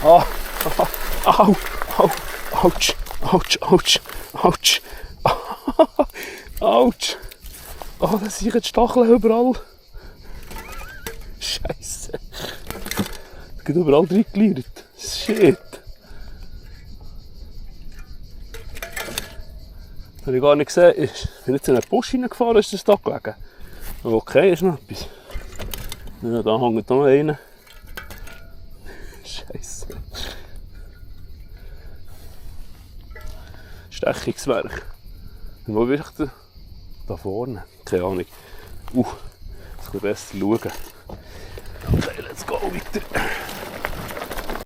Ah, au, au, ouch, ouch, ouch, ouch. Autsch! Oh, da sind jetzt Stacheln überall. Scheisse. Es geht überall reingeleiert. Shit. Was ich gar nicht gesehen ist, ich bin jetzt in einen Busch reingefahren, ist das da gelegen. Okay, ist noch etwas. Ja, da hängt noch einer. Scheisse. Stechungswerk. Wo bin ich denn? Da vorne. Keine Ahnung. Jetzt kann ich besser schauen. Okay, let's go weiter.